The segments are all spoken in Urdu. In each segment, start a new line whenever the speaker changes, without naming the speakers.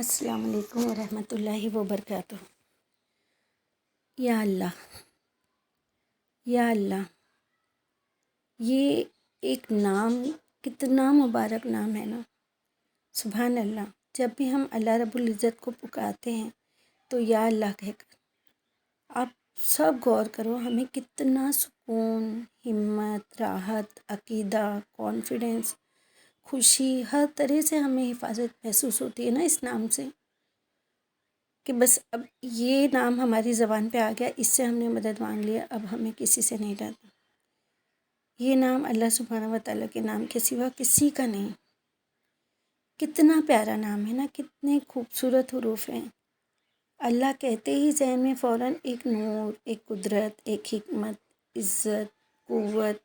السلام علیکم ورحمۃ اللہ وبرکاتہ۔ یا اللہ، یا اللہ، یہ ایک نام کتنا مبارک نام ہے نا، سبحان اللہ۔ جب بھی ہم اللہ رب العزت کو پکارتے ہیں تو یا اللہ کہہ کر، آپ سب غور کرو ہمیں کتنا سکون، ہمت، راحت، عقیدہ، کانفیڈنس، خوشی، ہر طرح سے ہمیں حفاظت محسوس ہوتی ہے نا اس نام سے، کہ بس اب یہ نام ہماری زبان پہ آ گیا، اس سے ہم نے مدد مانگ لیا، اب ہمیں کسی سے نہیں ڈرنا۔ یہ نام اللہ سبحانہ و تعالیٰ کے نام کے سوا کسی کا نہیں۔ کتنا پیارا نام ہے نا، کتنے خوبصورت حروف ہیں۔ اللہ کہتے ہی ذہن میں فوراً ایک نور، ایک قدرت، ایک حکمت، عزت، قوت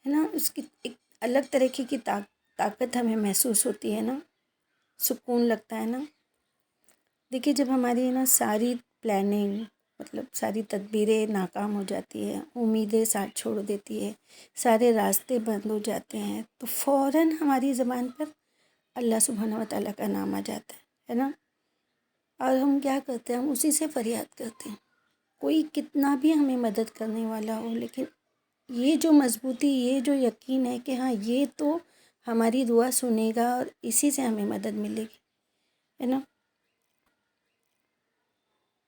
ہے نا، اس کی ایک الگ طریقے کی طاقت ہمیں محسوس ہوتی ہے نا، سکون لگتا ہے نا۔ دیکھیے جب ہماری نا ساری پلاننگ، مطلب ساری تدبیریں ناکام ہو جاتی ہیں، امیدیں ساتھ چھوڑ دیتی ہے، سارے راستے بند ہو جاتے ہیں، تو فوراً ہماری زبان پر اللہ سبحانہ و تعالیٰ کا نام آ جاتا ہے نا، اور ہم کیا کرتے ہیں، ہم اسی سے فریاد کرتے ہیں۔ کوئی کتنا بھی ہمیں مدد کرنے والا ہو، لیکن یہ جو مضبوطی، یہ جو یقین ہے کہ ہاں یہ تو ہماری دعا سنے گا اور اسی سے ہمیں مدد ملے گی، ہے نا۔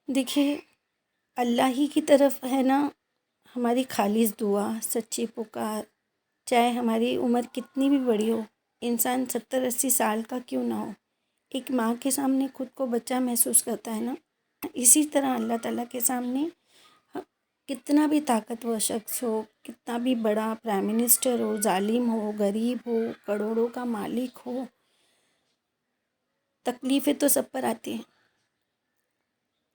دیکھیے اللہ ہی کی طرف ہے نا ہماری خالص دعا، سچی پکار، چاہے ہماری عمر کتنی بھی بڑی ہو، انسان 70-80 سال کا کیوں نہ ہو، ایک ماں کے سامنے خود کو بچہ محسوس کرتا ہے نا، اسی طرح اللہ تعالیٰ کے سامنے کتنا بھی طاقتور شخص ہو، کتنا بھی بڑا پرائم منسٹر ہو، ظالم ہو، غریب ہو، کروڑوں کا مالک ہو، تکلیفیں تو سب پر آتی ہیں۔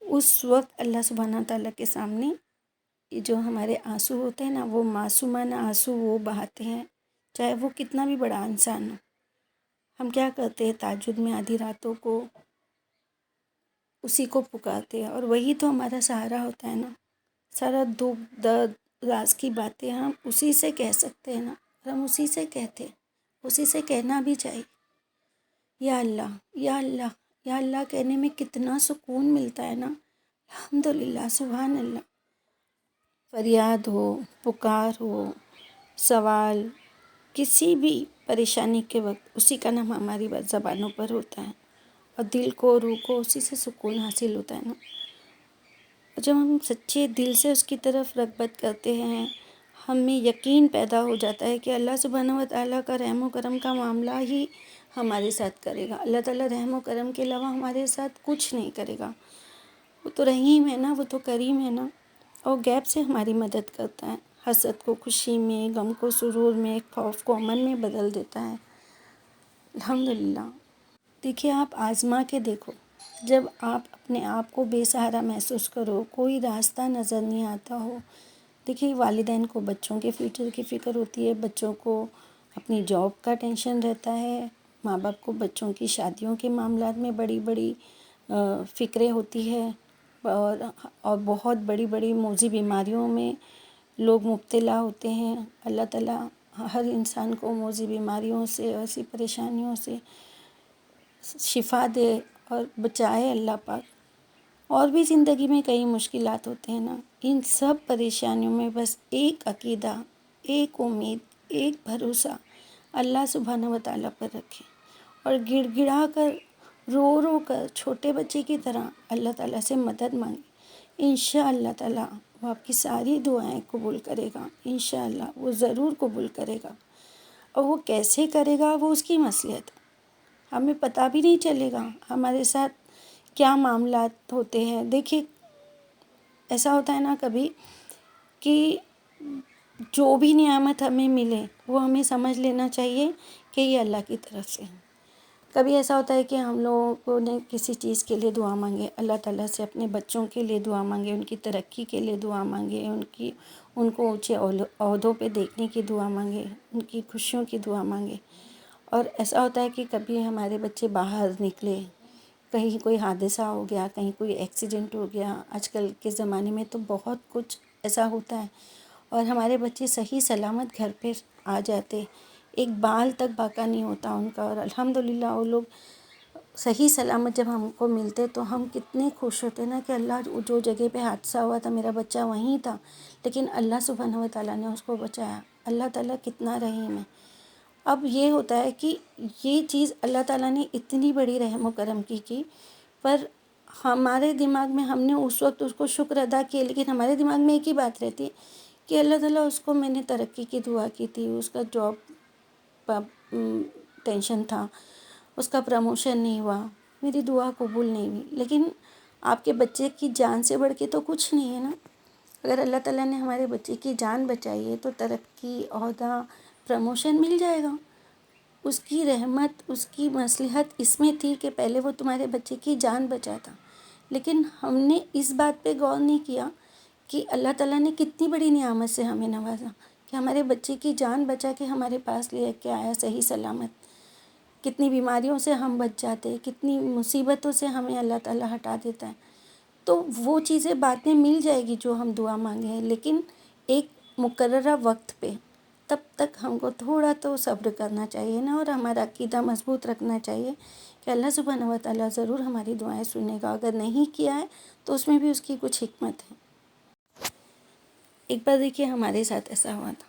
اس وقت اللہ سبحانہ تعالیٰ کے سامنے یہ جو ہمارے آنسو ہوتے ہیں نا، وہ معصومانہ آنسو وہ بہاتے ہیں، چاہے وہ کتنا بھی بڑا انسان ہو۔ ہم کیا کرتے ہیں، تہجد میں آدھی راتوں کو اسی کو پکارتے ہیں، اور وہی تو ہمارا سہارا ہوتا ہے نا۔ سارا دکھ درد راز کی باتیں ہم اسی سے کہہ سکتے ہیں نا، اور ہم اسی سے کہتے ہیں، اسی سے کہنا بھی چاہیے۔ یا اللہ، یا اللہ، یا اللہ کہنے میں کتنا سکون ملتا ہے نا، الحمدللہ، سبحان اللہ۔ فریاد ہو، پکار ہو، سوال، کسی بھی پریشانی کے وقت اسی کا نام ہماری زبانوں پر ہوتا ہے، اور دل کو، روح کو اسی سے سکون حاصل ہوتا ہے نا۔ جب ہم سچے دل سے اس کی طرف رغبت کرتے ہیں، ہمیں یقین پیدا ہو جاتا ہے کہ اللہ سبحانہ و تعالیٰ کا رحم و کرم کا معاملہ ہی ہمارے ساتھ کرے گا۔ اللہ تعالیٰ رحم و کرم کے علاوہ ہمارے ساتھ کچھ نہیں کرے گا۔ وہ تو رحیم ہے نا، وہ تو کریم ہے نا، اور غیب سے ہماری مدد کرتا ہے، حسد کو خوشی میں، غم کو سرور میں، خوف کو امن میں بدل دیتا ہے، الحمدللہ۔ دیکھیے آپ آزما کے دیکھو، جب آپ اپنے آپ کو بے سہارا محسوس کرو، کوئی راستہ نظر نہیں آتا ہو، دیکھیے والدین کو بچوں کے فیوچر کی فکر ہوتی ہے، بچوں کو اپنی جاب کا ٹینشن رہتا ہے، ماں باپ کو بچوں کی شادیوں کے معاملات میں بڑی بڑی فکریں ہوتی ہے، اور بہت بڑی بڑی موذی بیماریوں میں لوگ مبتلا ہوتے ہیں۔ اللہ تعالیٰ ہر انسان کو موذی بیماریوں سے، ایسی پریشانیوں سے شفا دے اور بچائے اللہ پاک۔ اور بھی زندگی میں کئی مشکلات ہوتے ہیں نا، ان سب پریشانیوں میں بس ایک عقیدہ، ایک امید، ایک بھروسہ اللہ سبحانہ و تعالیٰ پر رکھیں، اور گڑ گڑا کر، رو رو کر، چھوٹے بچے کی طرح اللہ تعالیٰ سے مدد مانگیں۔ انشاءاللہ تعالیٰ وہ آپ کی ساری دعائیں قبول کرے گا، انشاءاللہ وہ ضرور قبول کرے گا، اور وہ کیسے کرے گا وہ اس کی مصلحت ہے، ہمیں پتہ بھی نہیں چلے گا ہمارے ساتھ کیا معاملات ہوتے ہیں۔ دیکھیے ایسا ہوتا ہے نا کبھی کہ جو بھی نعمت ہمیں ملے وہ ہمیں سمجھ لینا چاہیے کہ یہ اللہ کی طرف سے ہے۔ کبھی ایسا ہوتا ہے کہ ہم لوگوں نے کسی چیز کے لیے دعا مانگے، اللہ تعالیٰ سے اپنے بچوں کے لیے دعا مانگے، ان کی ترقی کے لیے دعا مانگے، ان کو اونچے عہدوں پہ دیکھنے کی دعا مانگے، ان کی خوشیوں کی دعا مانگے، اور ایسا ہوتا ہے کہ کبھی ہمارے بچے باہر نکلے، کہیں کوئی حادثہ ہو گیا، کہیں کوئی ایکسیڈنٹ ہو گیا، آج کل کے زمانے میں تو بہت کچھ ایسا ہوتا ہے، اور ہمارے بچے صحیح سلامت گھر پہ آ جاتے، ایک بال تک باقی نہیں ہوتا ان کا، اور الحمدللہ وہ لوگ صحیح سلامت جب ہم کو ملتے تو ہم کتنے خوش ہوتے نا کہ اللہ جو جگہ پہ حادثہ ہوا تھا میرا بچہ وہیں تھا، لیکن اللہ سبحانہ و تعالیٰ نے اس کو بچایا۔ اللہ تعالیٰ کتنا رحیم ہے۔ اب یہ ہوتا ہے کہ یہ چیز اللہ تعالیٰ نے اتنی بڑی رحم و کرم کی، پر ہمارے دماغ میں ہم نے اس وقت اس کو شکر ادا کیا، لیکن ہمارے دماغ میں ایک ہی بات رہتی ہے کہ اللہ تعالیٰ اس کو، میں نے ترقی کی دعا کی تھی، اس کا جاب ٹینشن تھا، اس کا پروموشن نہیں ہوا، میری دعا قبول نہیں ہوئی، لیکن آپ کے بچے کی جان سے بڑھ کے تو کچھ نہیں ہے نا۔ اگر اللہ تعالیٰ نے ہمارے بچے کی جان بچائی ہے تو ترقی، عہدہ، پروموشن مل جائے گا۔ اس کی رحمت، اس کی مصلحت اس میں تھی کہ پہلے وہ تمہارے بچے کی جان بچاتا، لیکن ہم نے اس بات پہ غور نہیں کیا کہ اللہ تعالیٰ نے کتنی بڑی نعمت سے ہمیں نوازا کہ ہمارے بچے کی جان بچا کے ہمارے پاس لے کے آیا صحیح سلامت۔ کتنی بیماریوں سے ہم بچ جاتے، کتنی مصیبتوں سے ہمیں اللہ تعالیٰ ہٹا دیتا ہے۔ تو وہ چیزیں بعد میں مل جائے گی جو ہم دعا مانگے ہیں، لیکن ایک مقررہ وقت پہ، تب تک ہم کو تھوڑا تو صبر کرنا چاہیے نا، اور ہمارا عقیدہ مضبوط رکھنا چاہیے کہ اللہ سبحانہ و تعالیٰ ضرور ہماری دعائیں سنے گا۔ اگر نہیں کیا ہے تو اس میں بھی اس کی کچھ حکمت ہے۔ ایک بار دیکھیے ہمارے ساتھ ایسا ہوا تھا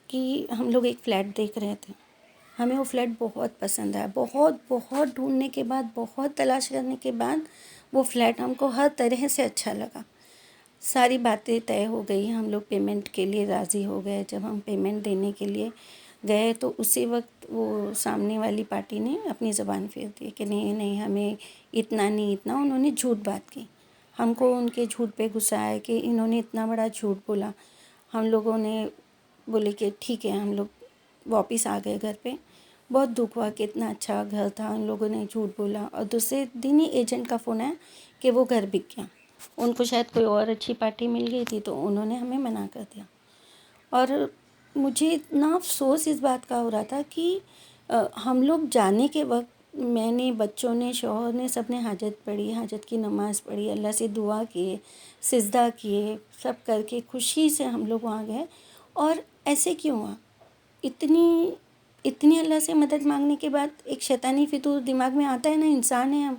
کہ ہم لوگ ایک فلیٹ دیکھ رہے تھے، ہمیں وہ فلیٹ بہت پسند آیا، بہت ڈھونڈنے کے بعد، بہت تلاش کرنے کے بعد وہ فلیٹ ہم کو ہر طرح سے اچھا لگا۔ ساری باتیں طے ہو گئی، ہم لوگ پیمنٹ کے لیے راضی ہو گئے۔ جب ہم پیمنٹ دینے کے لیے گئے تو اسی وقت وہ سامنے والی پارٹی نے اپنی زبان پھیر دی کہ نہیں ہمیں اتنا نہیں، اتنا، انہوں نے جھوٹ بات کی۔ ہم کو ان کے جھوٹ پہ غصہ آیا کہ انہوں نے اتنا بڑا جھوٹ بولا۔ ہم لوگوں نے بولے کہ ٹھیک ہے، ہم لوگ واپس آ گئے گھر پہ۔ بہت دکھ ہوا کہ اتنا اچھا گھر تھا، ان لوگوں نے جھوٹ بولا، اور دوسرے دن ہی ایجنٹ کا فون آیا کہ وہ گھر بک گیا۔ ان کو شاید کوئی اور اچھی پارٹی مل گئی تھی تو انہوں نے ہمیں منع کر دیا۔ اور مجھے اتنا افسوس اس بات کا ہو رہا تھا کہ ہم لوگ جانے کے وقت، میں نے، بچوں نے، شوہر نے، سب نے حاجت پڑھی، حاجت کی نماز پڑھی، اللہ سے دعا کیے، سجدہ کیے، سب کر کے خوشی سے ہم لوگ وہاں گئے۔ اور ایسے کیوں ہوا؟ اتنی اللہ سے مدد مانگنے کے بعد ایک شیطانی فطور دماغ میں آتا ہے نا، انسان ہیں ہم،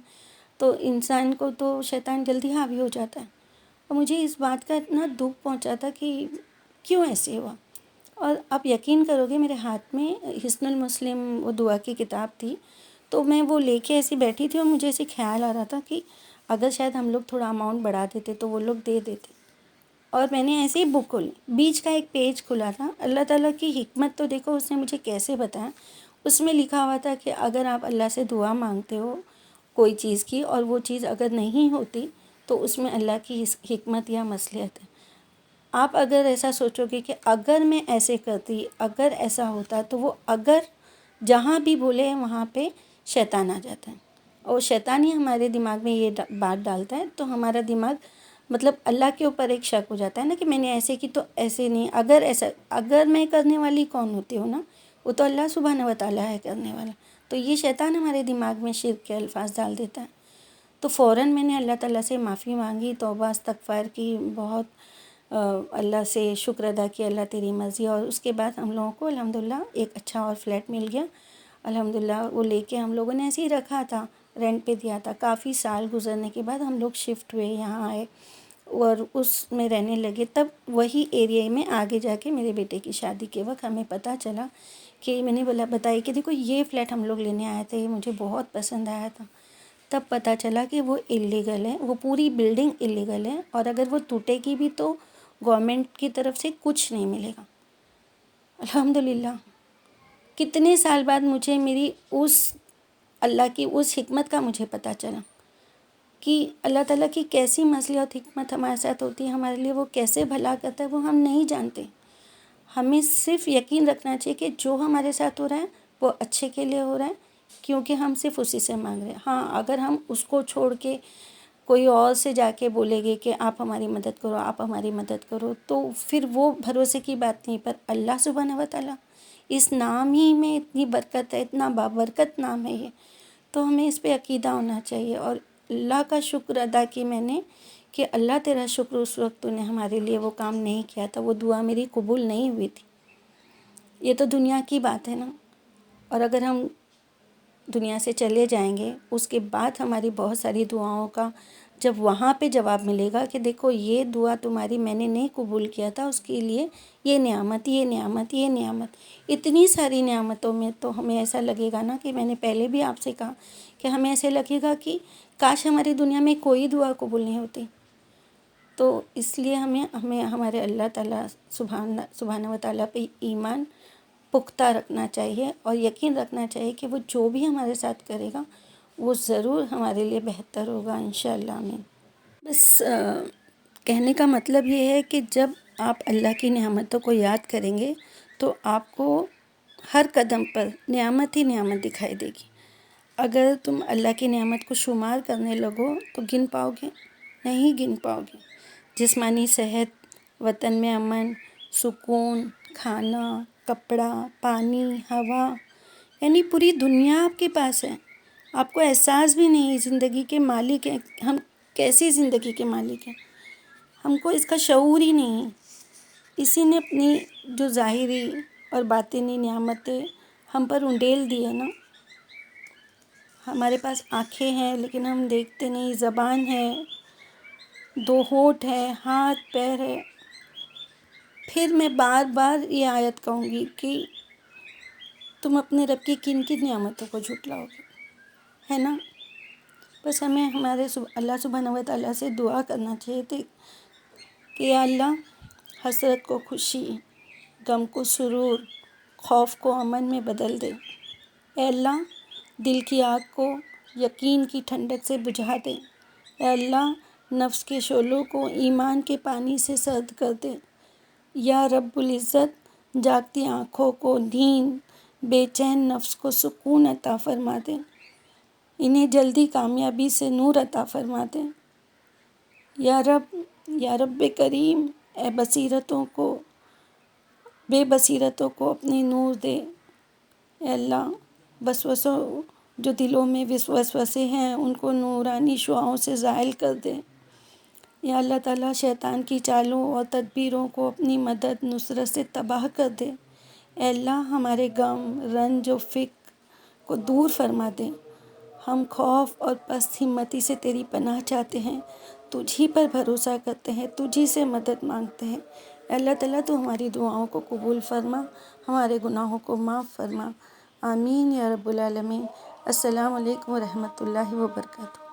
تو انسان کو تو شیطان جلدی حاوی ہو جاتا ہے۔ اور مجھے اس بات کا اتنا دکھ پہنچا تھا کہ کیوں ایسے ہوا۔ اور آپ یقین کرو گے، میرے ہاتھ میں حصن المسلم وہ دعا کی کتاب تھی، تو میں وہ لے کے ایسی بیٹھی تھی اور مجھے ایسے خیال آ رہا تھا کہ اگر شاید ہم لوگ تھوڑا اماؤنٹ بڑھا دیتے تو وہ لوگ دے دیتے۔ اور میں نے ایسے ہی بک کھولی، بیچ کا ایک پیج کھلا تھا، اللہ تعالیٰ کی حکمت تو دیکھو اس نے مجھے کیسے بتایا۔ اس میں لکھا ہوا تھا کہ اگر آپ اللہ سے دعا مانگتے ہو کوئی چیز کی اور وہ چیز اگر نہیں ہوتی تو اس میں اللہ کی حکمت یا مصلحت ہے۔ آپ اگر ایسا سوچو گے کہ اگر میں ایسے کرتی، اگر ایسا ہوتا، تو وہ اگر جہاں بھی بولے وہاں پہ شیطان آ جاتا ہے، اور شیطان ہی ہمارے دماغ میں یہ بات ڈالتا ہے، تو ہمارا دماغ مطلب اللہ کے اوپر ایک شک ہو جاتا ہے نا کہ میں نے ایسے کی تو ایسے نہیں، اگر میں کرنے والی کون ہوتی ہوں نا، وہ تو اللہ سبحانہ و تعالیٰ ہے کرنے والا۔ تو یہ شیطان ہمارے دماغ میں شرک کے الفاظ ڈال دیتا ہے۔ تو فوراً میں نے اللہ تعالیٰ سے معافی مانگی، توبہ استغفار کی، بہت اللہ سے شکر ادا کیا، اللہ تیری مرضی۔ اور اس کے بعد ہم لوگوں کو الحمدللہ ایک اچھا اور فلیٹ مل گیا الحمدللہ۔ وہ لے کے ہم لوگوں نے ایسے ہی رکھا تھا، رینٹ پہ دیا تھا۔ کافی سال گزرنے کے بعد ہم لوگ شفٹ ہوئے، یہاں آئے اور اس میں رہنے لگے۔ تب وہی ایریے میں آگے جا کے میرے بیٹے کی شادی کے وقت ہمیں پتہ چلا کہ میں نے بتائی کہ دیکھو یہ فلیٹ ہم لوگ لینے آئے تھے، مجھے بہت پسند آیا تھا۔ تب پتہ چلا کہ وہ اللیگل ہے، وہ پوری بلڈنگ اللیگل ہے، اور اگر وہ ٹوٹے گی بھی تو گورنمنٹ کی طرف سے کچھ نہیں ملے گا۔ الحمدللہ کتنے سال بعد مجھے میری اس اللہ کی اس حکمت کا مجھے پتہ چلا کہ اللہ تعالیٰ کی کیسی مصلحت اور حکمت ہمارے ساتھ ہوتی ہے، ہمارے لیے وہ کیسے بھلا کرتا ہے، وہ ہم نہیں جانتے۔ ہمیں صرف یقین رکھنا چاہیے کہ جو ہمارے ساتھ ہو رہا ہے وہ اچھے کے لیے ہو رہا ہے، کیونکہ ہم صرف اسی سے مانگ رہے ہیں۔ ہاں، اگر ہم اس کو چھوڑ کے کوئی اور سے جا کے بولیں گے کہ آپ ہماری مدد کرو، آپ ہماری مدد کرو، تو پھر وہ بھروسے کی بات نہیں۔ پر اللہ سبحانہ و تعالیٰ، اس نام ہی میں اتنی برکت ہے، اتنا بابرکت نام ہے یہ، تو ہمیں اس پہ عقیدہ ہونا چاہیے۔ اور اللہ کا شکر ادا کی میں نے کہ اللہ تیرا شکر، اس وقت تو نے ہمارے لیے وہ کام نہیں کیا تھا، وہ دعا میری قبول نہیں ہوئی تھی۔ یہ تو دنیا کی بات ہے نا۔ اور اگر ہم دنیا سے چلے جائیں گے اس کے بعد ہماری بہت ساری دعاؤں کا جب وہاں پہ جواب ملے گا کہ دیکھو یہ دعا تمہاری میں نے نہیں قبول کیا تھا، اس کے لیے یہ نعمت، یہ نعمت، یہ نعمت، اتنی ساری نعمتوں میں تو ہمیں ایسا لگے گا نا کہ میں نے پہلے بھی آپ سے کہا کہ ہمیں ایسے لگے گا کہ کاش ہماری دنیا میں کوئی دعا قبول نہیں ہوتی۔ تو اس لیے ہمیں ہمارے اللہ تعالیٰ سبحانہ و تعالیٰ پہ ایمان پختہ رکھنا چاہیے اور یقین رکھنا چاہیے کہ وہ جو بھی ہمارے ساتھ کرے گا وہ ضرور ہمارے لیے بہتر ہوگا انشاءاللہ۔ آمین۔ بس کہنے کا مطلب یہ ہے کہ جب آپ اللہ کی نعمتوں کو یاد کریں گے تو آپ کو ہر قدم پر نعمت ہی نعمت دکھائی دے گی۔ اگر تم اللہ کی نعمت کو شمار کرنے لگو تو گن پاؤ گے؟ نہیں گن پاؤ گے۔ جسمانی صحت، وطن میں امن، سکون، کھانا، کپڑا، پانی، ہوا، یعنی پوری دنیا آپ کے پاس ہے۔ آپ کو احساس بھی نہیں زندگی کے مالک ہیں، ہم کیسی زندگی کے مالک ہیں، ہم کو اس کا شعور ہی نہیں ہے۔ اسی نے اپنی جو ظاہری اور باطنی نعمتیں ہم پر انڈیل دی ہے نا۔ ہمارے پاس آنکھیں ہیں لیکن ہم دیکھتے نہیں، زبان ہے، 2 ہونٹ ہیں، ہاتھ پیر ہے۔ پھر میں بار بار یہ آیت کہوں گی کہ تم اپنے رب کی کن کن نعمتوں کو جھٹلاؤ گے، ہے نا؟ بس ہمیں ہمارے اللہ سبحانہ و تعالیٰ سے دعا کرنا چاہیے تھے کہ یا اللہ حسرت کو خوشی، غم کو سرور، خوف کو امن میں بدل دے۔ اے اللہ دل کی آگ کو یقین کی ٹھنڈک سے بجھا دے۔ اے اللہ نفس کے شعلوں کو ایمان کے پانی سے سرد کر دے۔ یا رب العزت جاگتی آنکھوں کو نیند، بے چین نفس کو سکون عطا فرما دے، انہیں جلدی کامیابی سے نور عطا فرما دے۔ یا رب کریم اے بے بصیرتوں کو اپنے نور دے۔ اے اللہ وسوسوں جو دلوں میں وسوسے ہیں ان کو نورانی شعاؤں سے زائل کر دے۔ یا اللہ تعالیٰ شیطان کی چالوں اور تدبیروں کو اپنی مدد نصرت سے تباہ کر دے۔ اے اللہ ہمارے غم، رنج و فکر کو دور فرما دے۔ ہم خوف اور پست ہمتی سے تیری پناہ چاہتے ہیں، تجھی پر بھروسہ کرتے ہیں، تجھی سے مدد مانگتے ہیں۔ اے اللہ تعالیٰ تو ہماری دعاؤں کو قبول فرما، ہمارے گناہوں کو معاف فرما۔ آمین یا رب العالمین۔ السلام علیکم ورحمۃ اللہ وبرکاتہ۔